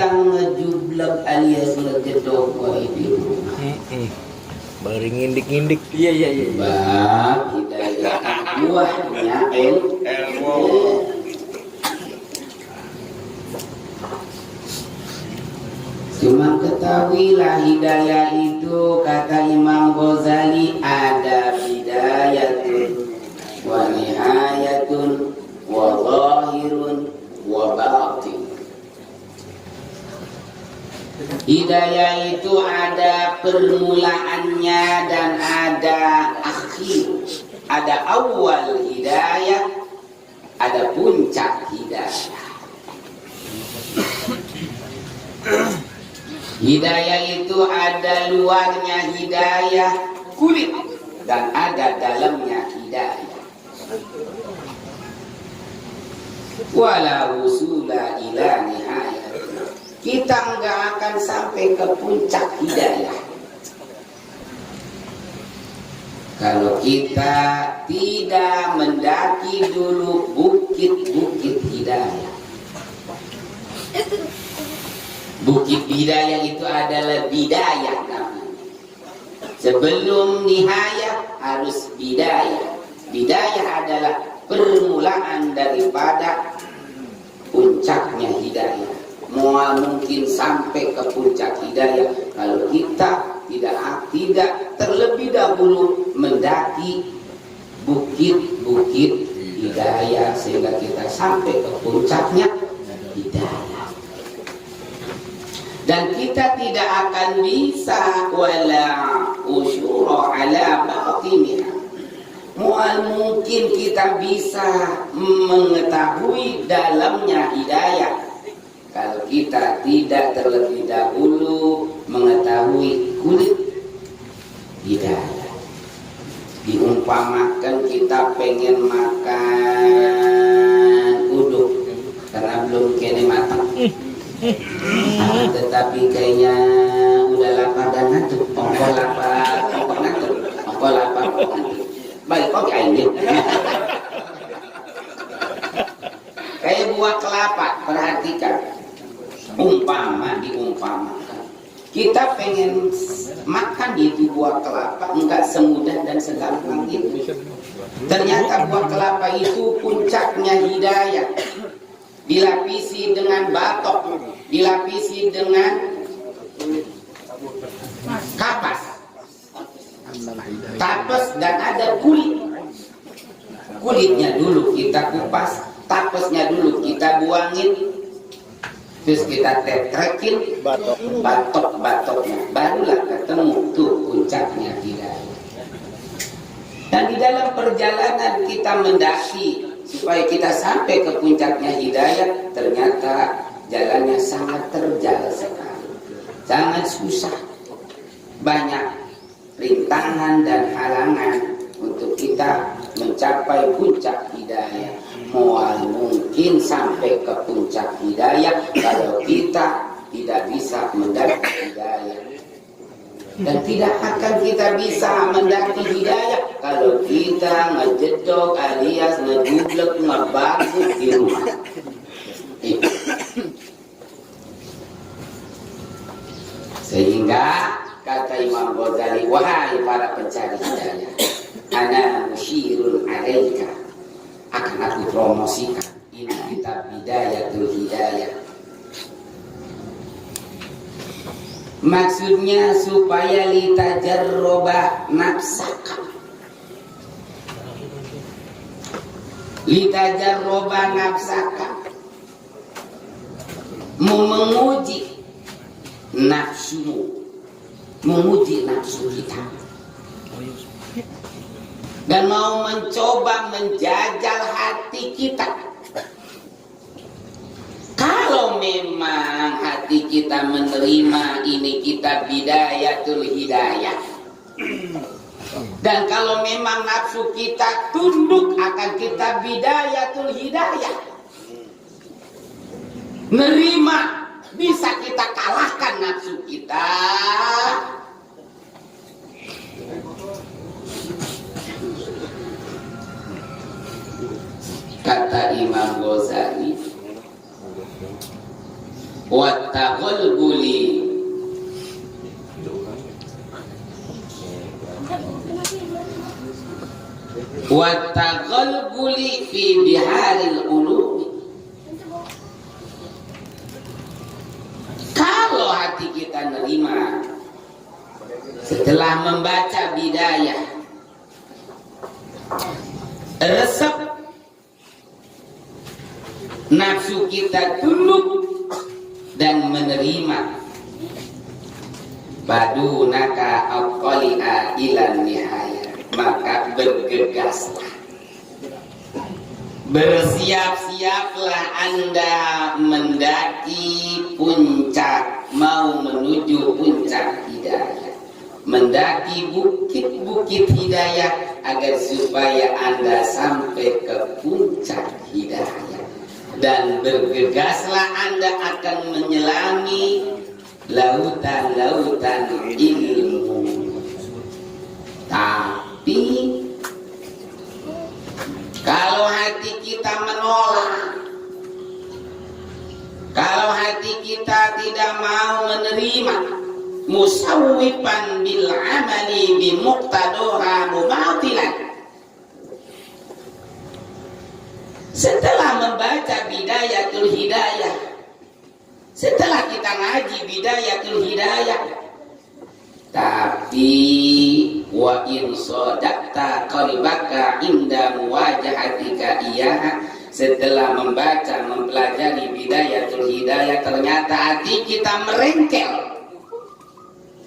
Kita ngejublek alias ngegedok itu. Bari ngindik-ngindik. Iya. Bab hidayah buahnya ilmu. Cuma ketahuilah hidayah itu kata Imam Ghazali ada bidayatun wa nihayatun wa zahirun wa batin. Hidayah itu ada permulaannya dan ada akhir. Ada awal hidayah, ada puncak hidayah. Hidayah itu ada luarnya hidayah kulit dan ada dalamnya hidayah. Wala wusula ila nihayah. Kita enggak akan sampai ke puncak hidayah kalau kita tidak mendaki dulu bukit-bukit hidayah. Bukit hidayah itu adalah bidayah namanya. Sebelum nihayah harus bidayah. Bidayah adalah permulaan daripada puncaknya hidayah. Mual mungkin sampai ke puncak hidayah kalau kita tidak terlebih dahulu mendaki bukit-bukit hidayah sehingga kita sampai ke puncaknya hidayah. Dan kita tidak akan bisa wala usyura ala batiniha. Mual mungkin kita bisa mengetahui dalamnya hidayah kalau kita tidak terlebih dahulu mengetahui kulit hidayah. Diumpamakan kita pengen makan uduk karena belum kene matang. Tetapi kayaknya udah lapar dan ngantuk. Ongko lapar, ongko ngantuk. Ongko lapar, ongko ngantuk. Baik, oke ini. Kayak buah kelapa, perhatikan. Diumpamakan. Kita pengen makan itu buah kelapa, enggak semudah dan segampang itu. Ternyata buah kelapa itu puncaknya hidayah. Dilapisi dengan batok, dilapisi dengan kapas, tapes dan ada kulit. Kulitnya dulu kita kupas, tapesnya dulu kita buangin, terus kita tetrekin batok-batoknya, barulah ketemu tuh puncaknya hidayah. Dan di dalam perjalanan kita mendaki supaya kita sampai ke puncaknya hidayah, ternyata jalannya sangat terjal sekali, sangat susah, banyak rintangan dan halangan untuk kita mencapai puncak hidayah. Mual mungkin sampai ke puncak hidayah kalau kita tidak bisa mendaki hidayah. Dan tidak akan kita bisa mendaki hidayah kalau kita ngejedok alias ngejublek ngebagus di rumah. Sehingga kata Imam Ghazali, wahai para pencari hidayah, ana musyirun alaika, akan aku promosikan ini kitab Bidayatul Hidayah. Maksudnya supaya litajarroba nafsaka, litajarroba nafsaka, mau menguji nafsumu, menguji nafsu kita, dan mau mencoba menjajal hati kita. Kalau memang hati kita menerima ini kitab Bidayatul Hidayah, dan kalau memang nafsu kita tunduk akan kitab Bidayatul Hidayah, nerima, bisa kita kalahkan nafsu kita. Kata Imam Ghazali, wa taghalbuli fi biharil ulum. Kalau hati kita nerima setelah membaca bidayah, resep nafsu kita tunduk dan menerima, badunaka aqali'a ilan nihayah, maka bergegaslah, bersiap-siaplah Anda mendaki puncak, mau menuju puncak hidayah, mendaki bukit-bukit hidayah agar supaya Anda sampai ke puncak hidayah. Dan bergegaslah Anda akan menyelami lautan-lautan ilmu. Tapi kalau hati kita menolak, kalau hati kita tidak mau menerima, musawwifan bil amali bi muqtadaha mubatilan, setelah membaca bidayatul hidayah, setelah kita ngaji bidayatul hidayah, tapi wa in sadaqta qalbaka inda muwajahatika iyaha, setelah membaca mempelajari bidayatul hidayah ternyata hati kita merengkel,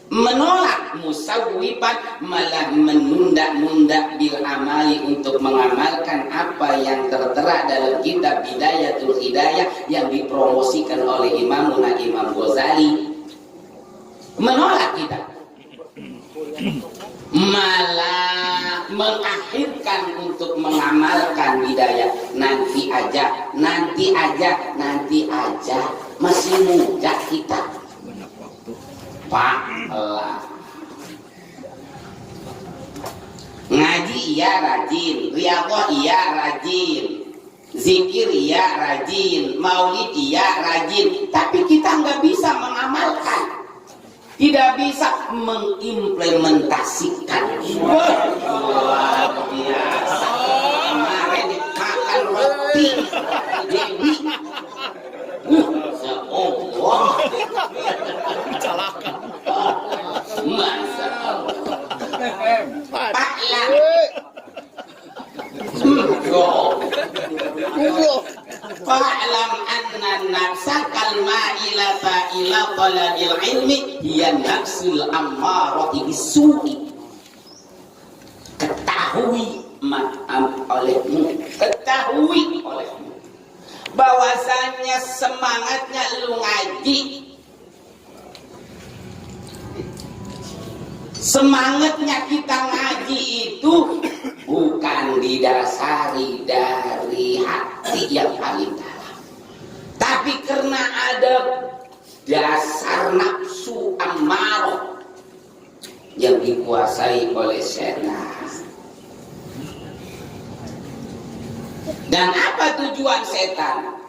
menolak, musawwifan, malah menunda-nunda bil amali, untuk mengamalkan apa yang tertera dalam kitab Bidayatul Hidayah yang dipromosikan oleh Imam Ghazali. Menolak kita, malah mengakhirkan untuk mengamalkan bidayah. Nanti aja, masih muda kita, Pak. Ngaji iya rajin, riyadhah iya rajin, zikir iya rajin, maulid iya rajin, tapi kita nggak bisa mengamalkan, tidak bisa mengimplementasikan. Luar biasa. Kemarin makan roti Dewi, seolah masa Paklah fa'lam anna nafsakal ma'ilata ila talabil ilmi hiya nafsul ammarati bisu'i. Ketahui olehmu bahwasanya semangatnya lu ngaji, semangatnya kita ngaji itu bukan didasari dari hati yang paling dalam, tapi karena ada dasar nafsu ammarah yang dikuasai oleh setan. Dan apa tujuan setan?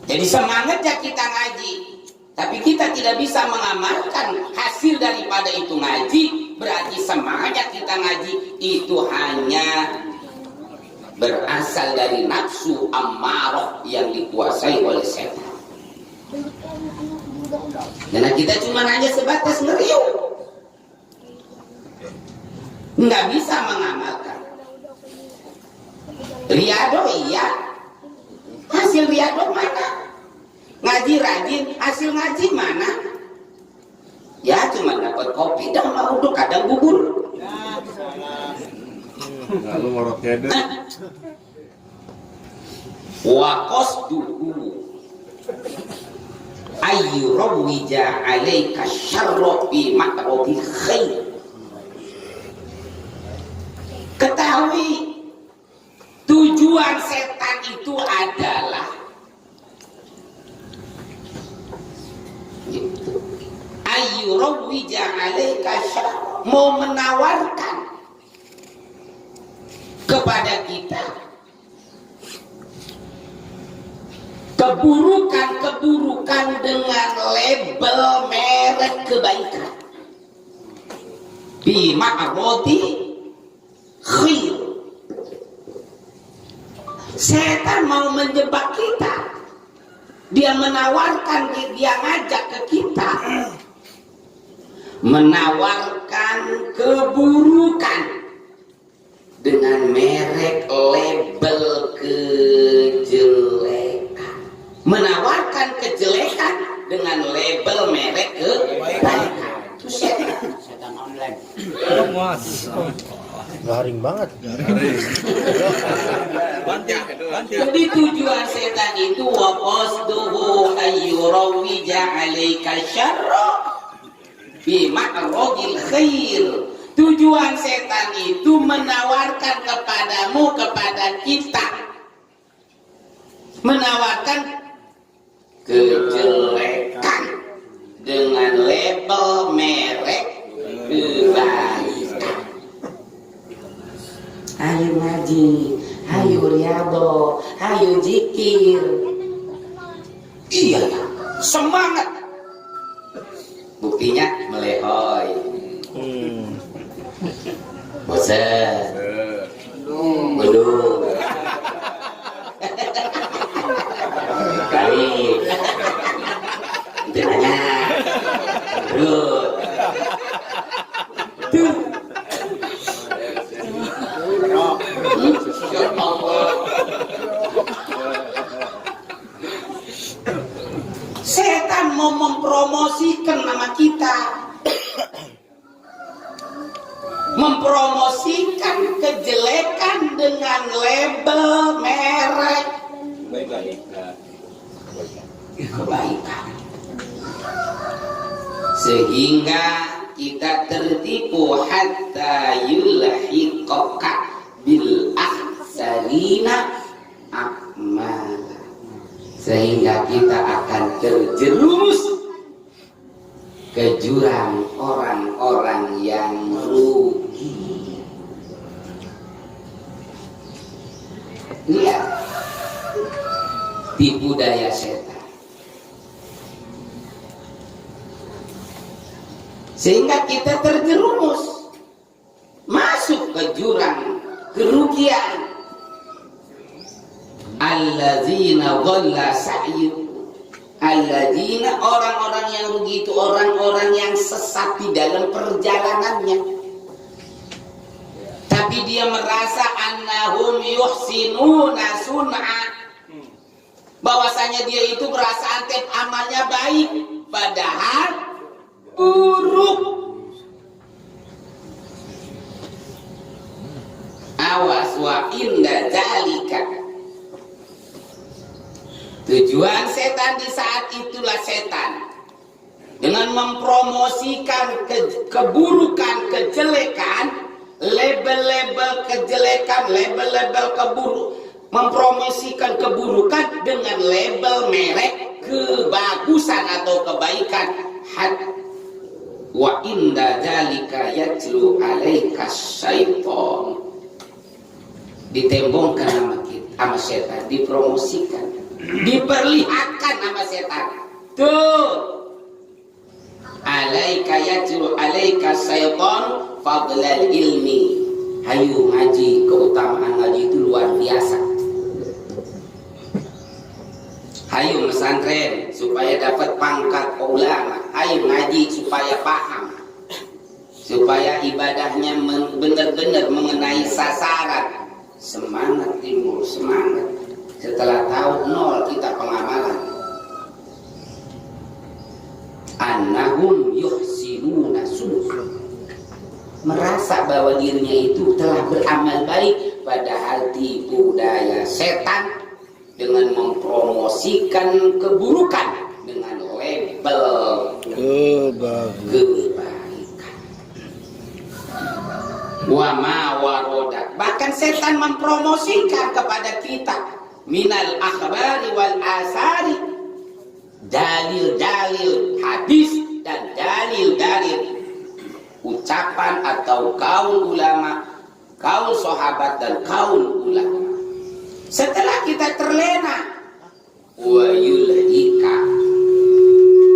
Jadi semangatnya kita ngaji, tapi kita tidak bisa mengamalkan hasil daripada itu ngaji, berarti semangat kita ngaji itu hanya berasal dari nafsu ammarah yang dikuasai oleh setan. Karena kita cuma hanya sebatas ngeriuk, nggak bisa mengamalkan. Riyadhah iya, hasil riyadhah mana? Ngaji rajin, hasil ngaji mana? Ya cuma dapat kopi dan mau uduk, kadang bubur. Lalu ngorok kede. Wa qasduhu ayyurawija alaika syarra fi maqradil khair. Ketahui tujuan setan itu adalah ayyurawija alaika syarra, mau menawarkan kepada kita keburukan-keburukan dengan label merek kebaikan. Bima'rodi khair. Setan mau menjebak kita. Dia menawarkan, dia ngajak ke kita, menawarkan keburukan dengan merek label kejelekan, menawarkan kejelekan dengan label merek kebaikan. Itu setan online. Mas. Garing banget. Jadi tujuan setan itu wa qasduhu ayyurawija 'alaika syarra bi ma'radil khair. Tujuan setan itu menawarkan kepadamu, kepada kita, menawarkan kejelekan dengan label merek kebaikan. Ayo ngaji, ayo riyadhah, ayo zikir. Iya, semangat. Buktinya melehoy. Bosan. Belum. Kali. Itu nanya. Terus. Tuh. Ya Allah. Setan mau mempromosikan nama kita, mempromosikan kejelekan dengan label merek kebaikan, sehingga kita tertipu hatta yulhiqaka bil ahsarina a'mal, sehingga kita akan terjerumus ke jurang orang-orang yang rugi. Lihat tipu daya setan, sehingga kita terjerumus masuk ke jurang kerugian. Alladzina dhalla sa'yuhum, alladzina, orang-orang yang rugi itu orang-orang yang sesat di dalam perjalanannya, tapi dia merasa annahum yuhsinuna sun'a, bahwasanya dia itu merasa antep amalnya baik, padahal buruk. Awas wa inda zalika. Tujuan setan di saat itulah setan dengan mempromosikan keburukan, kejelekan, label-label kejelekan, label-label mempromosikan keburukan dengan label merek kebagusan atau kebaikan. Wa inda dzalika yajlu 'alaika syaiton. Ditembongkan sama setan, dipromosikan, diperlihatkan nama setan. Tuh, alaika yajru alaika syaitan fadlal ilmi. Hayu ngaji, keutamaan ngaji itu luar biasa. Hayu pesantren supaya dapat pangkat ulama. Hayu ngaji supaya paham, supaya ibadahnya benar-benar mengenai sasaran. Semangat timbul semangat. Setelah tahu nol kita pengamalan. Annahum yuhsinuna sun'a, merasa bahwa dirinya itu telah beramal baik, padahal tipu daya setan dengan mempromosikan keburukan dengan label kebaikan. Wa ma warodat, bahkan setan mempromosikan kepada kita minal akhbari wal asari, dalil-dalil hadis dan dalil-dalil ucapan atau kaul ulama, kaul sahabat dan kaul ulama. Setelah kita terlena wa yulhika,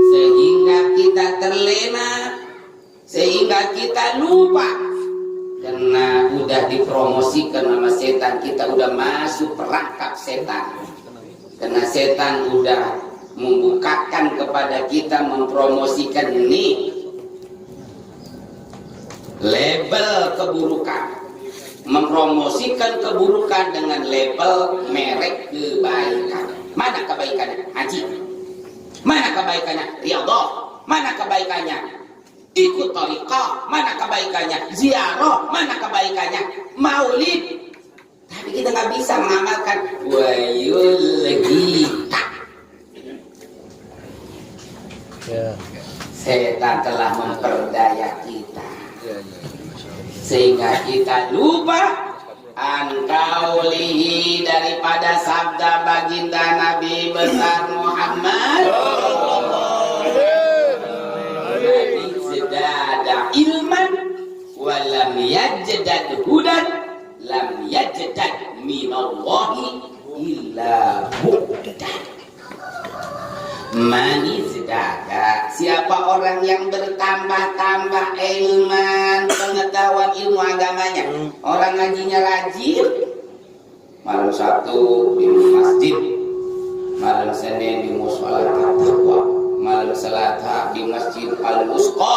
sehingga kita terlena, sehingga kita lupa karena udah dipromosikan sama setan, kita udah masuk perangkap setan. Karena setan udah membukakan kepada kita, mempromosikan ini label keburukan, mempromosikan keburukan dengan label merek kebaikan. Mana kebaikannya? Haji. Mana kebaikannya? Riyadhah. Mana kebaikannya? Ikut thariqah. Mana kebaikannya? Ziarah. Mana kebaikannya? Maulid. Tapi kita nggak bisa mengamalkan wayulhika. Ya. Setan telah memperdaya kita sehingga kita lupa angkaulihi, daripada sabda baginda Nabi besar Muhammad, sedada ilman walam yajdad hudan lam yajdad minallahi illa bu'dan. Manizdada, siapa orang yang bertambah-tambah ilman, pengetahuan ilmu agamanya, orang ngajinya rajin, malam Sabtu di masjid, malam Senin di mushola taqwa, malam Selasa di masjid Al-Usqa,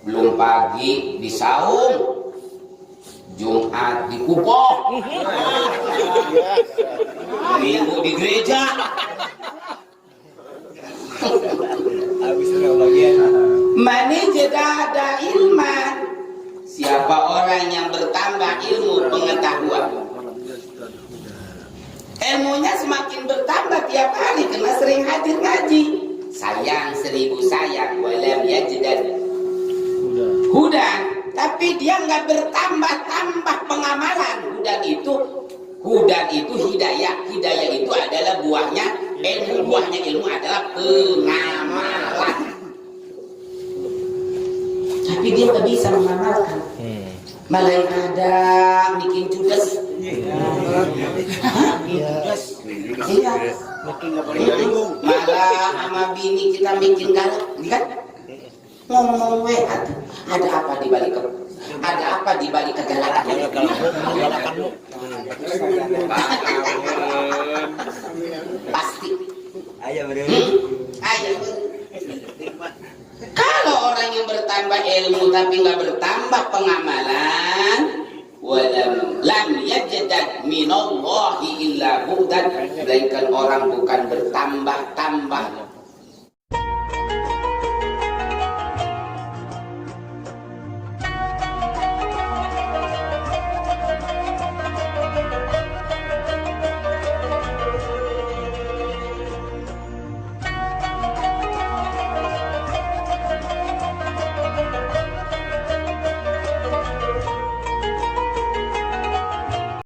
belum pagi di saung, Jumat di Kupo, Minggu di gereja. Mani jadada ilman, siapa orang yang bertambah ilmu pengetahuan, ilmunya semakin bertambah tiap hari karena sering hadir ngaji. Sayang 1000 sayang, walam yajdad hudan, tapi dia nggak bertambah-tambah pengamalan. Hudan itu hidayah. Hidayah itu adalah buahnya ilmu. Buahnya ilmu adalah pengamalan. Tapi dia nggak bisa mengamalkan. Malah ada bikin judes. Iya. Malah sama bini kita bikin galak, kan? Ngomong ada apa di balik kegalakan? Pasti. Ayo. Kalau orang yang bertambah ilmu tapi nggak bertambah pengamalan, lam yajdad minallahi illa bu'dan, melainkan orang bukan bertambah-tambah